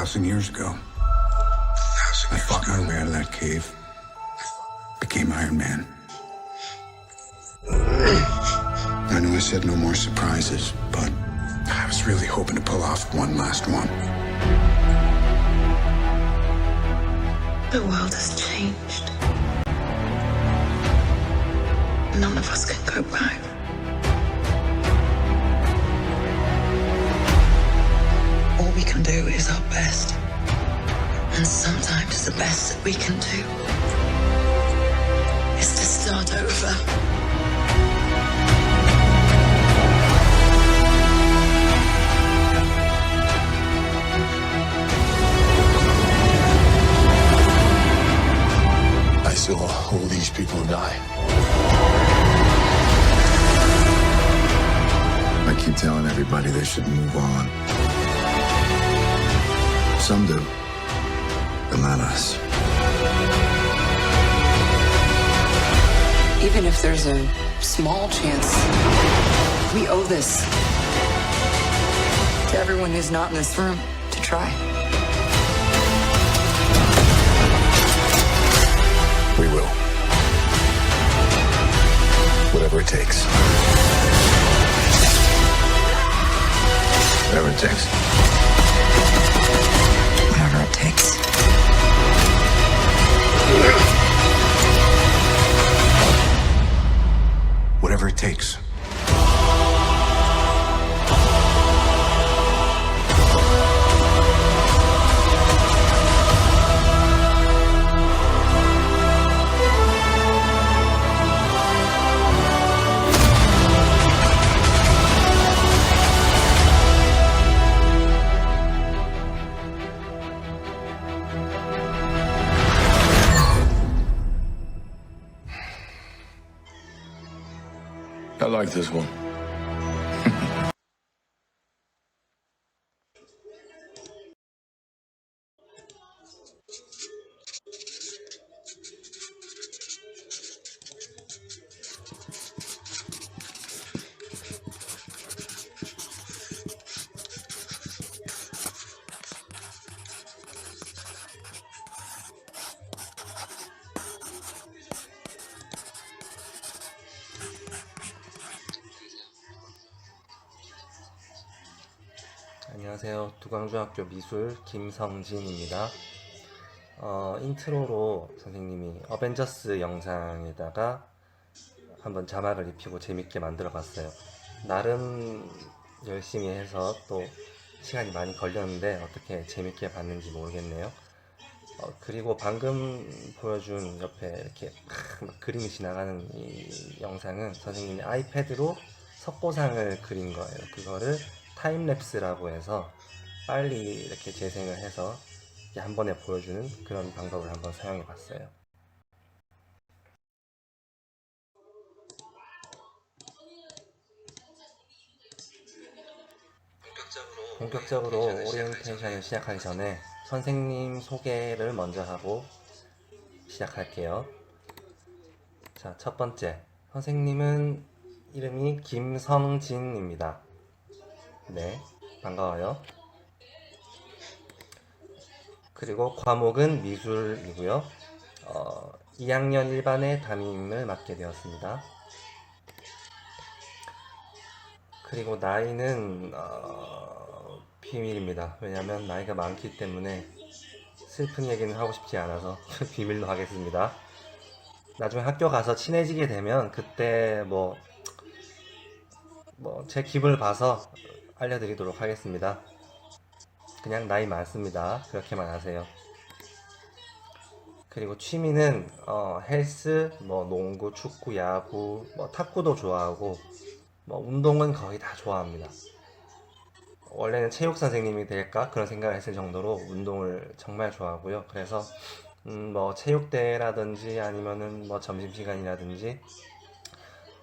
1,000 years ago. I fought my way out of that cave, became Iron Man. I know I said no more surprises, but I was really hoping to pull off one last one. The world has changed. None of us can go back. All we can do is our best. And sometimes the best that we can do is to start over. I saw all these people die. I keep telling everybody they should move on. Some do, but not us. Even if there's a small chance, we owe this to everyone who's not in this room to try. We will. Whatever it takes. Whatever it takes. Whatever it takes. Whatever it takes. I like this one. 안녕하세요. 두광중학교 미술 김성진입니다. 인트로로 선생님이 어벤져스 영상에다가 한번 자막을 입히고 재밌게 만들어 봤어요. 나름 열심히 해서 또 시간이 많이 걸렸는데 어떻게 재밌게 봤는지 모르겠네요. 그리고 방금 보여준 옆에 이렇게 막 그림이 지나가는 이 영상은 선생님이 아이패드로 석고상을 그린 거예요. 그거를 타임랩스라고 해서 빨리 이렇게 재생을 해서 이렇게 한 번에 보여주는 그런 방법을 한번 사용해 봤어요. 본격적으로 오리엔테이션을 시작하기 전에 선생님 소개를 먼저 하고 시작할게요. 자, 첫 번째, 선생님은 이름이 김성진입니다. 네, 반가워요. 그리고 과목은 미술이고요. 2학년 1반의 담임을 맡게 되었습니다. 그리고 나이는 비밀입니다. 왜냐면 나이가 많기 때문에 슬픈 얘기는 하고 싶지 않아서 비밀로 하겠습니다. 나중에 학교 가서 친해지게 되면 그때 제 기분을 봐서 알려드리도록 하겠습니다. 그냥 나이 많습니다. 그렇게만 아세요. 그리고 취미는 헬스, 농구, 축구, 야구, 탁구도 좋아하고 운동은 거의 다 좋아합니다. 원래는 체육 선생님이 될까 그런 생각을 했을 정도로 운동을 정말 좋아하고요. 그래서 체육대회라든지 아니면은 점심시간이라든지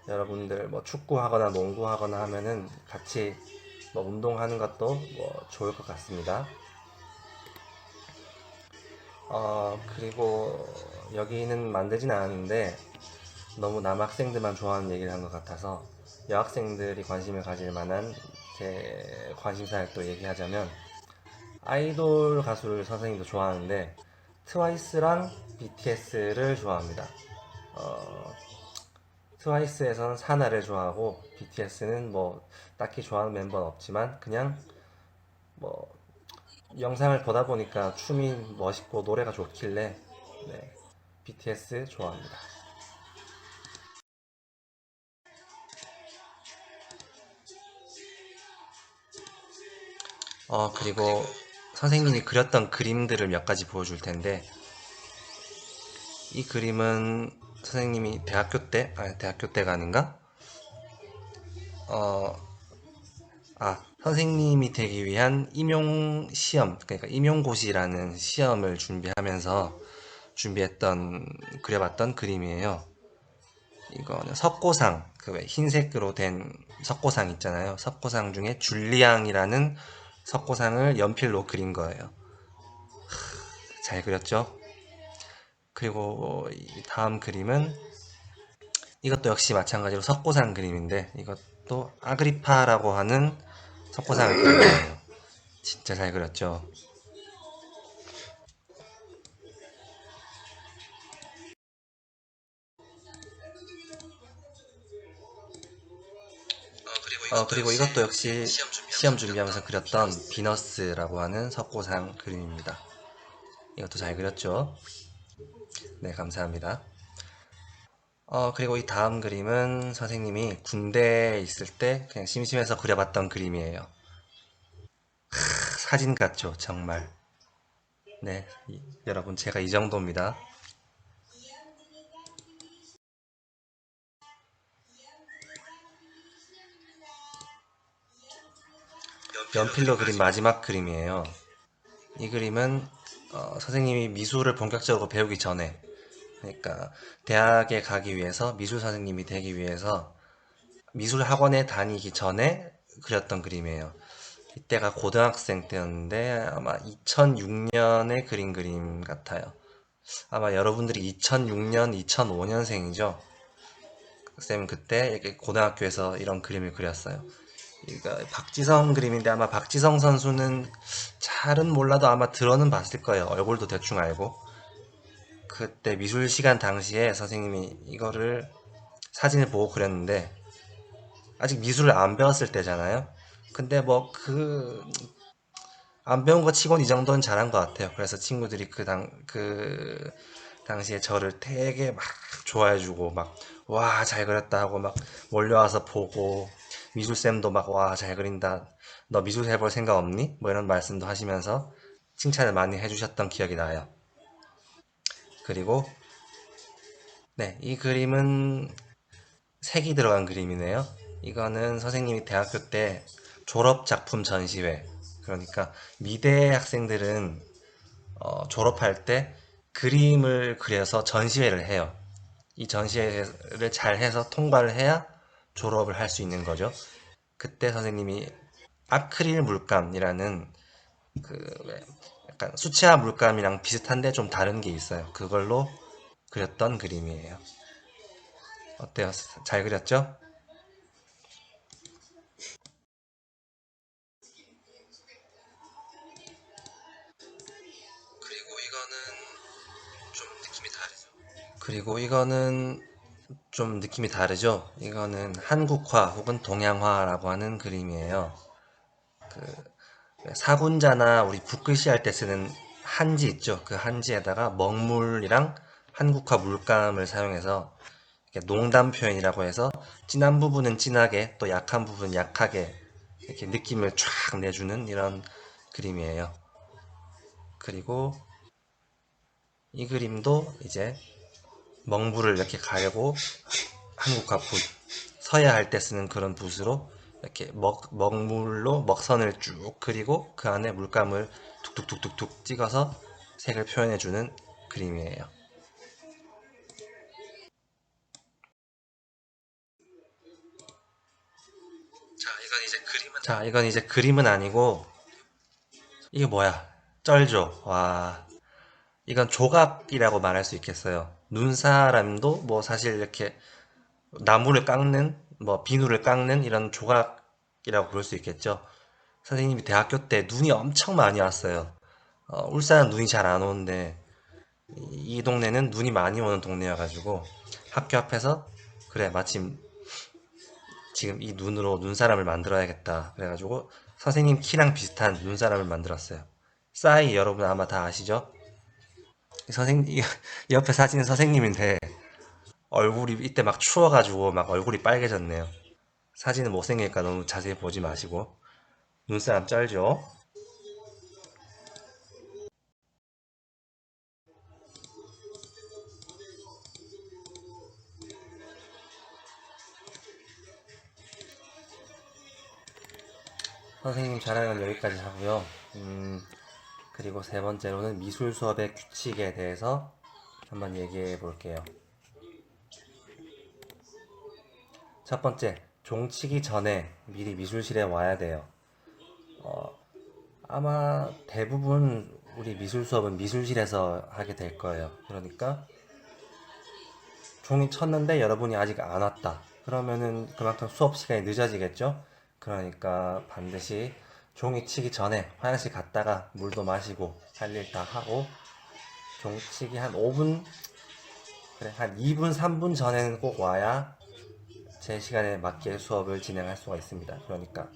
여러분들 축구하거나 농구하거나 하면은 같이 운동하는 것도 좋을 것 같습니다. 그리고 여기는 만들진 않았는데 너무 남학생들만 좋아하는 얘기를 한 것 같아서 여학생들이 관심을 가질 만한 제 관심사를 또 얘기하자면 아이돌 가수를 선생님도 좋아하는데 트와이스랑 BTS를 좋아합니다. 트와이스에서는 사나를 좋아하고 BTS는 뭐 딱히 좋아하는 멤버는 없지만 그냥 뭐 영상을 보다 보니까 춤이 멋있고 노래가 좋길래 네, BTS 좋아합니다. 그리고 선생님이 그렸던 그림들을 몇 가지 보여줄 텐데 이 그림은 선생님이 대학교 때가 아닌가? 선생님이 되기 위한 임용 시험, 그러니까 임용고시라는 시험을 준비하면서 그려봤던 그림이에요. 이거는 석고상, 그 왜 흰색으로 된 석고상 있잖아요. 석고상 중에 줄리앙이라는 석고상을 연필로 그린 거예요. 잘 그렸죠? 그리고 이 다음 그림은 이것도 역시 마찬가지로 석고상 그림인데 이것도 아그리파라고 하는 석고상을 그린 거예요. 진짜 잘 그렸죠? 그리고 이것도 역시 시험 준비하면서 그렸던 비너스라고 하는 석고상 그림입니다. 이것도 잘 그렸죠? 네, 감사합니다. 그리고 이 다음 그림은 선생님이 군대에 있을 때 그냥 심심해서 그려봤던 그림이에요. 사진 같죠, 정말. 네, 여러분, 제가 이 정도입니다. 연필로 그린 마지막 그림이에요. 이 그림은 선생님이 미술을 본격적으로 배우기 전에, 그러니까 대학에 가기 위해서, 미술 선생님이 되기 위해서 미술 학원에 다니기 전에 그렸던 그림이에요. 이때가 고등학생 때였는데 아마 2006년에 그린 그림 같아요. 아마 여러분들이 2006년, 2005년생이죠? 쌤은 그때 이렇게 고등학교에서 이런 그림을 그렸어요. 이거 박지성 그림인데 아마 박지성 선수는 잘은 몰라도 아마 들어는 봤을 거예요. 얼굴도 대충 알고. 그때 미술 시간 당시에 선생님이 이거를 사진을 보고 그렸는데 아직 미술을 안 배웠을 때잖아요. 근데 뭐 안 배운 거 치곤 이 정도는 잘한 것 같아요. 그래서 친구들이 그 당시에 저를 되게 막 좋아해주고 막 와 잘 그렸다 하고 막 몰려와서 보고 미술쌤도 막 와 잘 그린다 너 미술 해볼 생각 없니? 뭐 이런 말씀도 하시면서 칭찬을 많이 해주셨던 기억이 나요. 그리고 네, 이 그림은 색이 들어간 그림이네요. 이거는 선생님이 대학교 때 졸업작품 전시회, 그러니까 미대 학생들은 졸업할 때 그림을 그려서 전시회를 해요. 이 전시회를 잘 해서 통과를 해야 졸업을 할 수 있는 거죠. 그때 선생님이 아크릴 물감이라는 왜 약간 수채화 물감이랑 비슷한데 좀 다른 게 있어요. 그걸로 그렸던 그림이에요. 어때요? 잘 그렸죠? 그리고 이거는 좀 느낌이 다르죠? 이거는 한국화 혹은 동양화라고 하는 그림이에요. 사군자나 우리 붓글씨 할 때 쓰는 한지 있죠? 그 한지에다가 먹물이랑 한국화 물감을 사용해서 이렇게 농담 표현이라고 해서 진한 부분은 진하게 또 약한 부분은 약하게 이렇게 느낌을 쫙 내주는 이런 그림이에요. 그리고 이 그림도 이제 먹물을 이렇게 가려고 한국화 붓, 서야 할 때 쓰는 그런 붓으로 이렇게 먹물로 먹선을 쭉 그리고 그 안에 물감을 툭툭툭툭툭 찍어서 색을 표현해주는 그림이에요. 자, 이건 이제 그림은 아니고 이게 뭐야? 쩔죠? 와, 이건 조각이라고 말할 수 있겠어요. 눈사람도 뭐 사실 이렇게 나무를 깎는, 뭐 비누를 깎는 이런 조각이라고 부를 수 있겠죠. 선생님이 대학교 때 눈이 엄청 많이 왔어요. 울산은 눈이 잘 안 오는데 이 동네는 눈이 많이 오는 동네여가지고 학교 앞에서 그래 마침 지금 이 눈으로 눈사람을 만들어야겠다 그래가지고 선생님 키랑 비슷한 눈사람을 만들었어요. 싸이 여러분 아마 다 아시죠? 선생님 옆에 사진은 선생님인데 얼굴이 이때 막 추워가지고 막 얼굴이 빨개졌네요. 사진은 못생기니까 너무 자세히 보지 마시고 눈사람 쩔죠? 선생님 자랑은 여기까지 하고요. 그리고 세 번째로는 미술 수업의 규칙에 대해서 한번 얘기해 볼게요. 첫 번째, 종치기 전에 미리 미술실에 와야 돼요. 아마 대부분 우리 미술 수업은 미술실에서 하게 될 거예요. 그러니까 종이 쳤는데 여러분이 아직 안 왔다. 그러면은 그만큼 수업 시간이 늦어지겠죠? 그러니까 반드시 종이 치기 전에 화장실 갔다가 물도 마시고 할 일 다 하고 종치기 한 5분, 그래, 한 2분, 3분 전에는 꼭 와야 제 시간에 맞게 수업을 진행할 수가 있습니다. 그러니까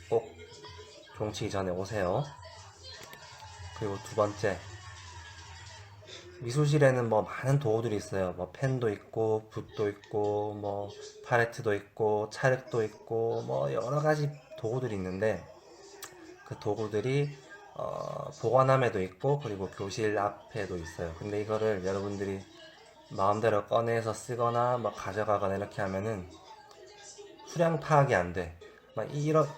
꼭 종치기 전에 오세요. 그리고 두 번째, 미술실에는 뭐 많은 도구들이 있어요. 뭐 펜도 있고, 붓도 있고, 뭐 팔레트도 있고, 찰흙도 있고, 뭐 여러 가지 도구들이 있는데 그 도구들이 보관함에도 있고 그리고 교실 앞에도 있어요. 근데 이거를 여러분들이 마음대로 꺼내서 쓰거나 뭐 가져가거나 이렇게 하면은 수량 파악이 안 돼. 막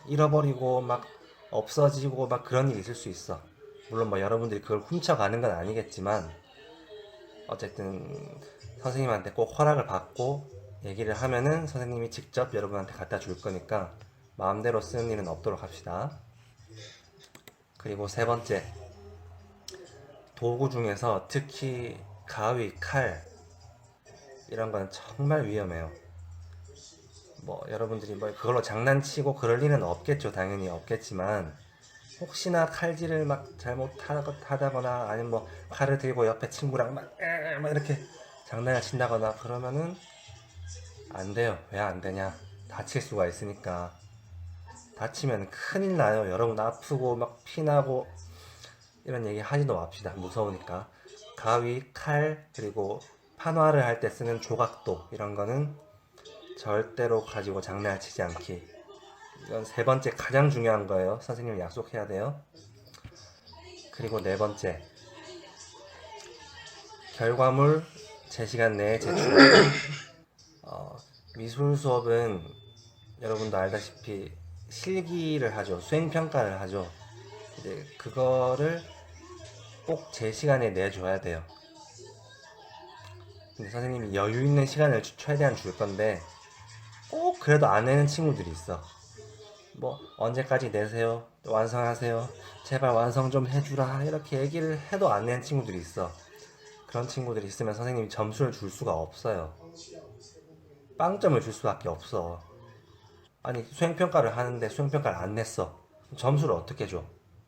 잃어버리고 막 없어지고 막 그런 일이 있을 수 있어. 물론 뭐 여러분들이 그걸 훔쳐가는 건 아니겠지만 어쨌든 선생님한테 꼭 허락을 받고 얘기를 하면은 선생님이 직접 여러분한테 갖다 줄 거니까 마음대로 쓰는 일은 없도록 합시다. 그리고 세 번째, 도구 중에서 특히 가위, 칼 이런 건 정말 위험해요. 뭐 여러분들이 뭐 그걸로 장난치고 그럴 일은 없겠죠. 당연히 없겠지만 혹시나 칼질을 막 잘못하다거나 아니면 뭐 칼을 들고 옆에 친구랑 막 이렇게 장난을 친다거나 그러면은 안 돼요. 왜 안 되냐? 다칠 수가 있으니까. 다치면 큰일 나요. 여러분 아프고 막 피나고 이런 얘기 하지도 맙시다. 무서우니까. 가위, 칼, 그리고 판화를 할 때 쓰는 조각도 이런 거는 절대로 가지고 장난을 치지 않기. 이건 세 번째 가장 중요한 거예요. 선생님 약속해야 돼요. 그리고 네 번째, 결과물 제 시간 내에 제출. 미술 수업은 여러분도 알다시피 실기를 하죠. 수행평가를 하죠. 이제 그거를 꼭 제 시간에 내줘야 돼요. 근데 선생님이 여유 있는 시간을 최대한 줄 건데 꼭 그래도 안 내는 친구들이 있어. 뭐 언제까지 내세요? 완성하세요. 제발 완성 좀 해주라. 이렇게 얘기를 해도 안 내는 친구들이 있어. 그런 친구들이 있으면 선생님이 점수를 줄 수가 없어요. 빵점을 줄 수밖에 없어. 아니 수행평가를 하는데 수행평가를 안 냈어. 점수를 어떻게 줘?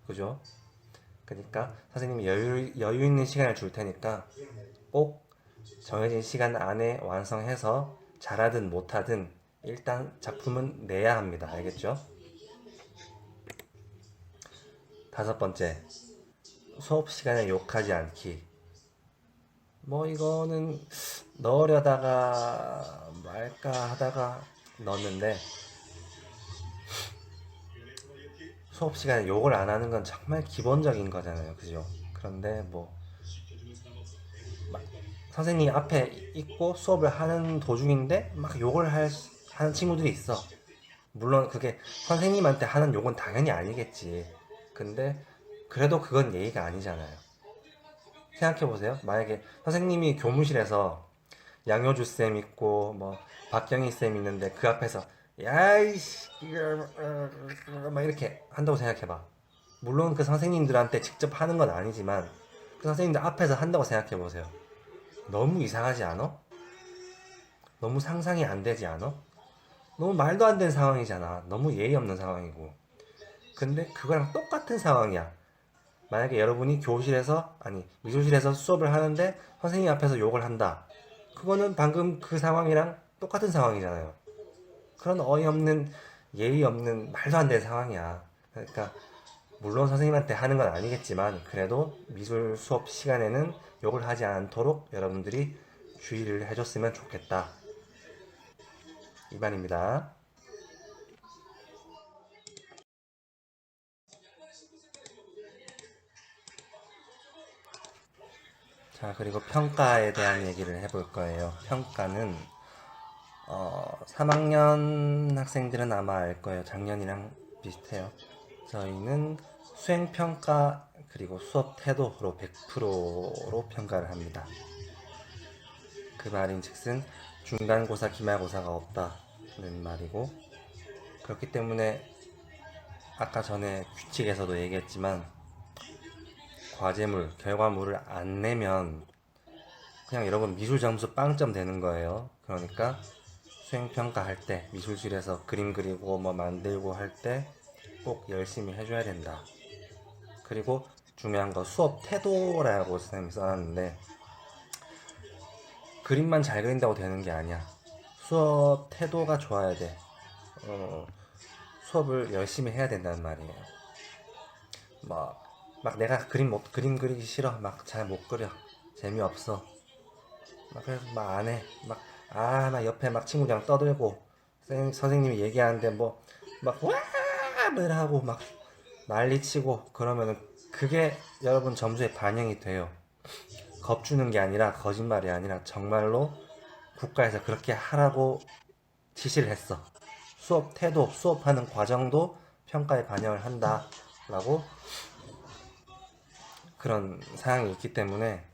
그죠? 그러니까 선생님이 여유 있는 시간을 줄 테니까 꼭 정해진 시간 안에 완성해서 잘하든 못하든 일단 작품은 내야 합니다. 알겠죠? 다섯 번째, 수업 시간에 욕하지 않기. 뭐 이거는 넣으려다가 말까 하다가 넣었는데 수업 시간에 욕을 안 하는 건 정말 기본적인 거잖아요. 그죠? 그런데 뭐 선생님 앞에 있고 수업을 하는 도중인데 막 욕을 하는 친구들이 있어. 물론 그게 선생님한테 하는 욕은 당연히 아니겠지. 근데 그래도 그건 예의가 아니잖아요. 생각해보세요. 만약에 선생님이 교무실에서 양효주 쌤 있고 뭐 박경희 쌤 있는데 그 앞에서 야이씨 막 이렇게 한다고 생각해봐. 물론 그 선생님들한테 직접 하는 건 아니지만 그 선생님들 앞에서 한다고 생각해보세요. 너무 이상하지 않아? 너무 상상이 안 되지 않아? 너무 말도 안 되는 상황이잖아. 너무 예의 없는 상황이고. 근데 그거랑 똑같은 상황이야. 만약에 여러분이 미술실에서 수업을 하는데 선생님 앞에서 욕을 한다. 그거는 방금 그 상황이랑 똑같은 상황이잖아요. 그런 어이없는, 예의 없는, 말도 안 되는 상황이야. 그러니까 물론 선생님한테 하는 건 아니겠지만 그래도 미술 수업 시간에는 욕을 하지 않도록 여러분들이 주의를 해줬으면 좋겠다, 이 말입니다. 자, 그리고 평가에 대한 얘기를 해볼 거예요. 평가는 3학년 학생들은 아마 알 거예요. 작년이랑 비슷해요. 저희는 수행평가 그리고 수업 태도로 100%로 평가를 합니다. 그 말인즉슨 중간고사, 기말고사가 없다는 말이고, 그렇기 때문에 아까 전에 규칙에서도 얘기했지만 과제물, 결과물을 안 내면 그냥 여러분 미술 점수 빵점 되는 거예요. 그러니까 수행평가 할 때, 미술실에서 그림 그리고 뭐 만들고 할 때 꼭 열심히 해줘야 된다. 그리고 중요한 거 수업 태도라고 선생님이 써놨는데, 그림만 잘 그린다고 되는 게 아니야. 수업 태도가 좋아야 돼. 수업을 열심히 해야 된다는 말이에요. 막 내가 그림 그리기 싫어, 막 잘 못 그려, 재미없어, 막 그래서 막 안 해, 막 옆에 막 친구랑 떠들고 선생님이 얘기하는데 막 하고 막 난리치고 그러면은 그게 여러분 점수에 반영이 돼요. 겁주는 게 아니라, 거짓말이 아니라 정말로 국가에서 그렇게 하라고 지시를 했어. 수업 태도, 수업하는 과정도 평가에 반영을 한다라고 그런 사항이 있기 때문에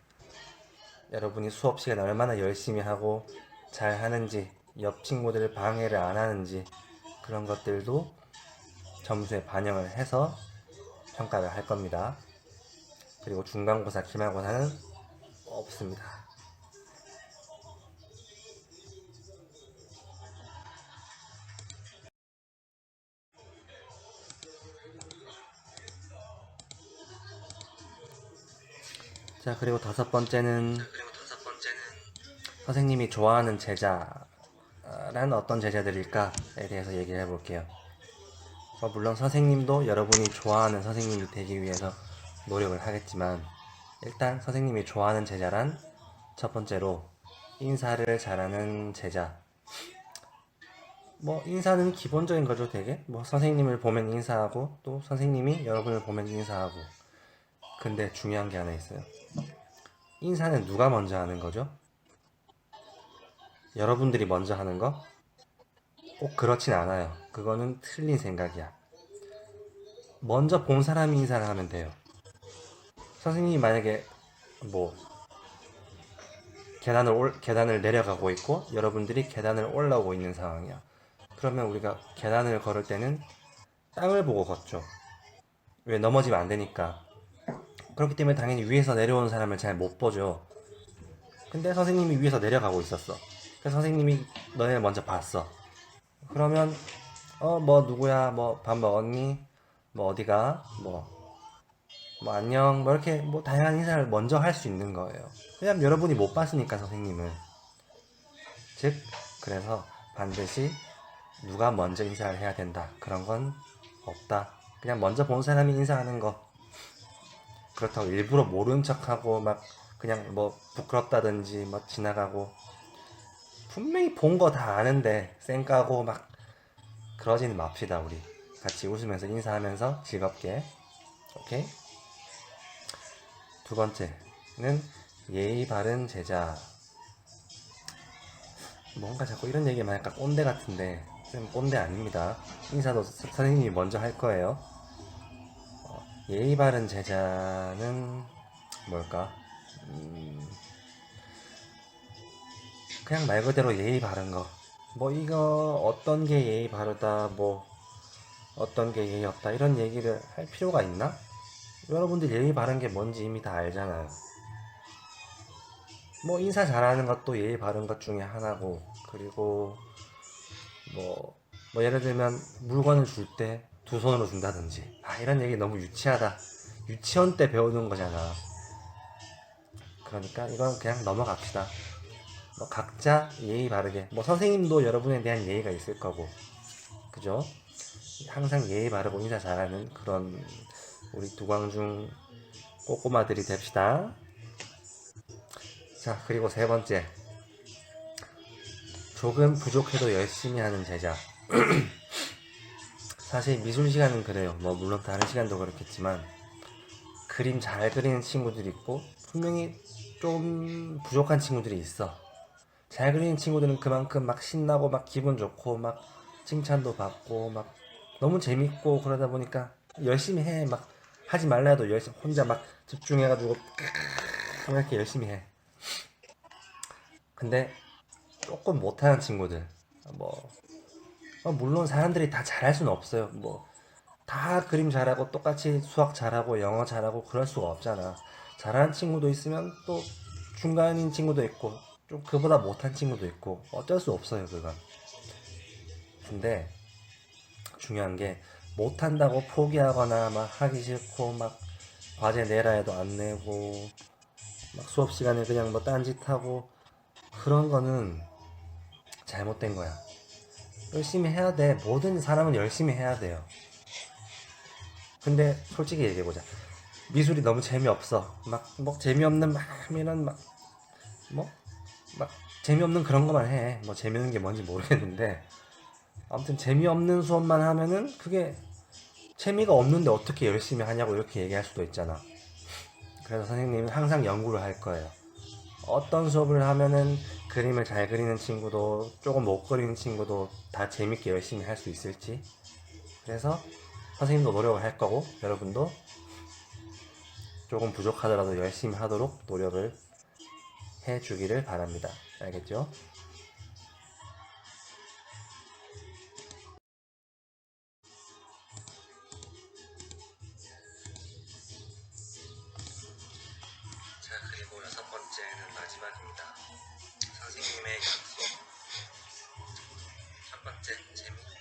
여러분이 수업 시간에 얼마나 열심히 하고 잘 하는지, 옆 친구들을 방해를 안 하는지, 그런 것들도 점수에 반영을 해서 평가를 할 겁니다. 그리고 중간고사, 기말고사는 없습니다. 자, 그리고 다섯 번째는 선생님이 좋아하는 제자란 어떤 제자들일까에 대해서 얘기를 해볼게요. 물론 선생님도 여러분이 좋아하는 선생님이 되기 위해서 노력을 하겠지만, 일단 선생님이 좋아하는 제자란 첫 번째로 인사를 잘하는 제자. 인사는 기본적인 거죠, 되게. 선생님을 보면 인사하고, 또 선생님이 여러분을 보면 인사하고. 근데 중요한 게 하나 있어요. 인사는 누가 먼저 하는 거죠? 여러분들이 먼저 하는 거? 꼭 그렇진 않아요. 그거는 틀린 생각이야. 먼저 본 사람이 인사를 하면 돼요. 선생님이 만약에 계단을 내려가고 있고 여러분들이 계단을 올라오고 있는 상황이야. 그러면 우리가 계단을 걸을 때는 땅을 보고 걷죠. 왜? 넘어지면 안 되니까. 그렇기 때문에 당연히 위에서 내려오는 사람을 잘 못 보죠. 근데 선생님이 위에서 내려가고 있었어. 그래서 선생님이 너네 먼저 봤어. 그러면 누구야, 밥 먹었니, 어디가, 안녕, 이렇게 다양한 인사를 먼저 할 수 있는 거예요. 왜냐면 여러분이 못 봤으니까, 선생님을. 즉, 그래서 반드시 누가 먼저 인사를 해야 된다, 그런 건 없다. 그냥 먼저 본 사람이 인사하는 거. 그렇다고 일부러 모른 척하고 그냥 부끄럽다든지 지나가고, 분명히 본 거 다 아는데 쌩까고 그러지는 맙시다. 우리 같이 웃으면서 인사하면서 즐겁게. 오케이? 두 번째는 예의 바른 제자. 뭔가 자꾸 이런 얘기만 하니까 꼰대 같은데, 쌤 꼰대 아닙니다. 인사도 선생님이 먼저 할 거예요. 예의 바른 제자는 뭘까? 그냥 말 그대로 예의 바른 거. 이거 어떤 게 예의 바르다, 어떤 게 예의 없다, 이런 얘기를 할 필요가 있나? 여러분들 예의 바른 게 뭔지 이미 다 알잖아요. 인사 잘하는 것도 예의 바른 것 중에 하나고, 그리고 예를 들면 물건을 줄 때 두 손으로 준다든지. 이런 얘기 너무 유치하다. 유치원 때 배우는 거잖아. 그러니까 이건 그냥 넘어갑시다. 뭐 각자 예의 바르게, 뭐 선생님도 여러분에 대한 예의가 있을 거고, 그죠? 항상 예의 바르고 인사 잘하는 그런 우리 두광중 꼬꼬마들이 됩시다. 자, 그리고 세 번째, 조금 부족해도 열심히 하는 제자. 사실 미술 시간은 그래요. 뭐 물론 다른 시간도 그렇겠지만 그림 잘 그리는 친구들이 있고 분명히 좀 부족한 친구들이 있어. 잘 그리는 친구들은 그만큼 막 신나고 막 기분 좋고 막 칭찬도 받고 막 너무 재밌고 그러다 보니까 열심히 해. 막 하지 말라 해도 열심히 혼자 막 집중해가지고 이렇게 열심히 해. 근데 조금 못하는 친구들, 물론 사람들이 다 잘할 수는 없어요. 뭐 다 그림 잘하고 똑같이 수학 잘하고 영어 잘하고 그럴 수가 없잖아. 잘하는 친구도 있으면 또 중간인 친구도 있고 좀 그보다 못한 친구도 있고 어쩔 수 없어요, 그건. 근데 중요한 게 못한다고 포기하거나 막 하기 싫고 막 과제 내라 해도 안 내고 막 수업 시간에 그냥 뭐 딴짓하고 그런 거는 잘못된 거야. 열심히 해야 돼. 모든 사람은 열심히 해야 돼요. 근데 솔직히 얘기해보자. 미술이 너무 재미없어. 뭐 재미없는 이런 재미없는 그런 것만 해. 뭐 재미있는 게 뭔지 모르겠는데 아무튼 재미없는 수업만 하면은 그게 재미가 없는데 어떻게 열심히 하냐고 이렇게 얘기할 수도 있잖아. 그래서 선생님은 항상 연구를 할 거예요. 어떤 수업을 하면은 그림을 잘 그리는 친구도 조금 못 그리는 친구도 다 재밌게 열심히 할 수 있을지. 그래서 선생님도 노력을 할 거고 여러분도 조금 부족하더라도 열심히 하도록 노력을 해주기를 바랍니다. 알겠죠? 자, 그리고 여섯 번째는 마지막입니다. 선생님의 약속. 첫 번째, 재밌고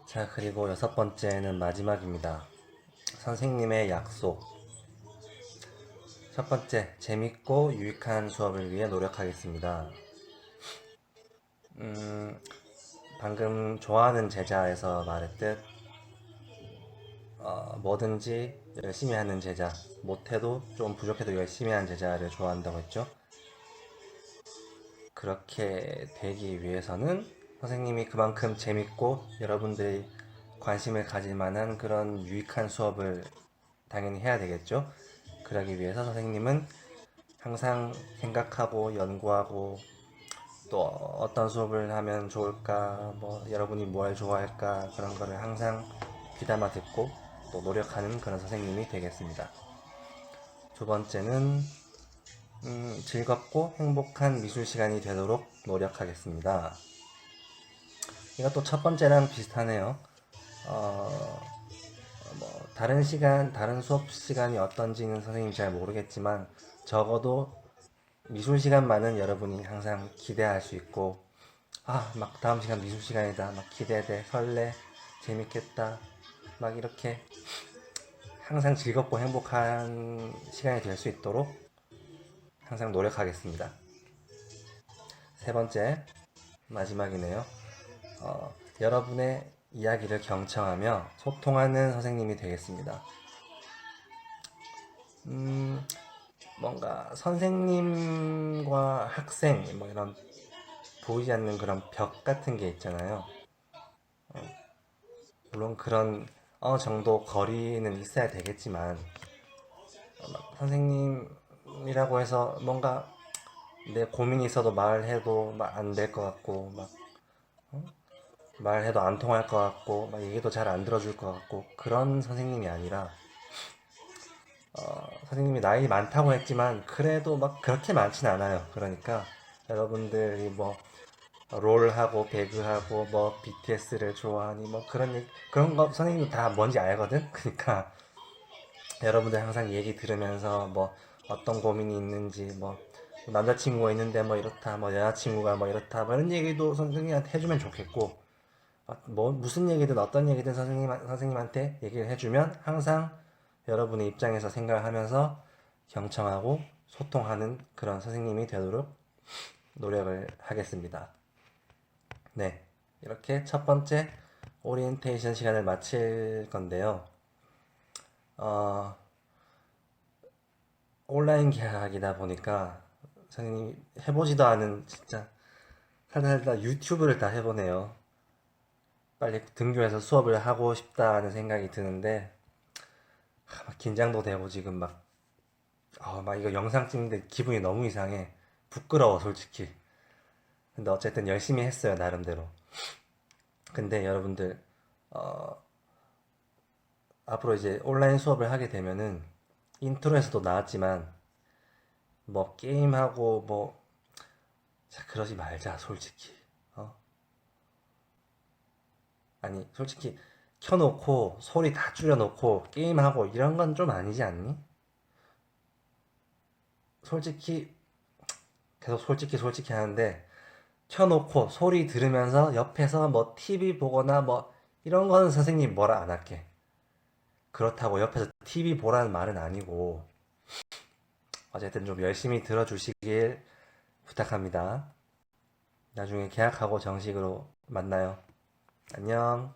자, 그리고 여섯 번째는 마지막입니다. 선생님의 약속. 첫 번째, 재밌고 유익한 수업을 위해 노력하겠습니다. 방금 좋아하는 제자에서 말했듯 뭐든지 열심히 하는 제자, 못해도 좀 부족해도 열심히 하는 제자를 좋아한다고 했죠. 그렇게 되기 위해서는 선생님이 그만큼 재밌고 여러분들이 관심을 가질 만한 그런 유익한 수업을 당연히 해야 되겠죠. 그러기 위해서 선생님은 항상 생각하고 연구하고 또 어떤 수업을 하면 좋을까, 뭐 여러분이 뭘 좋아할까 그런 거를 항상 귀담아 듣고 또 노력하는 그런 선생님이 되겠습니다. 두 번째는 즐겁고 행복한 미술 시간이 되도록 노력하겠습니다. 이것도 첫 번째랑 비슷하네요. 다른 수업 시간이 어떤지는 선생님 잘 모르겠지만 적어도 미술 시간만은 여러분이 항상 기대할 수 있고, 막 다음 시간 미술 시간이다, 막 기대돼, 설레, 재밌겠다, 막 이렇게 항상 즐겁고 행복한 시간이 될 수 있도록 항상 노력하겠습니다. 세 번째, 마지막이네요. 여러분의 이야기를 경청하며 소통하는 선생님이 되겠습니다. 뭔가 선생님과 학생 뭐 이런 보이지 않는 그런 벽 같은 게 있잖아요. 물론 그런 어느 정도 거리는 있어야 되겠지만, 선생님이라고 해서 뭔가 내 고민이 있어도 말해도 안 될 것 같고, 말해도 안 통할 것 같고, 얘기도 잘 안 들어줄 것 같고, 그런 선생님이 아니라, 선생님이 나이 많다고 했지만 그래도 막 그렇게 많진 않아요. 그러니까 여러분들이 뭐 롤하고 배그하고 뭐 BTS를 좋아하니 뭐 그런 거 선생님도 다 뭔지 알거든. 그러니까 여러분들 항상 얘기 들으면서 뭐 어떤 고민이 있는지, 뭐 남자친구가 있는데 뭐 이렇다, 뭐 여자친구가 뭐 이렇다, 뭐 이런 얘기도 선생님한테 해주면 좋겠고, 뭐 무슨 얘기든 어떤 얘기든 선생님한테 얘기를 해주면 항상 여러분의 입장에서 생각을 하면서 경청하고 소통하는 그런 선생님이 되도록 노력을 하겠습니다. 네, 이렇게 첫 번째 오리엔테이션 시간을 마칠 건데요. 온라인 개학이다 보니까 선생님이 해보지도 않은, 진짜 살다 유튜브를 다 해보네요. 빨리 등교해서 수업을 하고 싶다는 생각이 드는데, 막 긴장도 되고 지금 막 이거 영상 찍는데 기분이 너무 이상해. 부끄러워 솔직히. 근데 어쨌든 열심히 했어요, 나름대로. 근데 여러분들 앞으로 이제 온라인 수업을 하게 되면은 인트로에서도 나왔지만 뭐 게임하고 뭐 그러지 말자 솔직히. 아니 솔직히 켜놓고 소리 다 줄여놓고 게임하고 이런 건 좀 아니지 않니? 솔직히 계속 솔직히 하는데, 켜놓고 소리 들으면서 옆에서 뭐 TV 보거나 뭐 이런 거는 선생님 뭐라 안 할게. 그렇다고 옆에서 TV 보라는 말은 아니고, 어쨌든 좀 열심히 들어주시길 부탁합니다. 나중에 계약하고 정식으로 만나요. 안녕.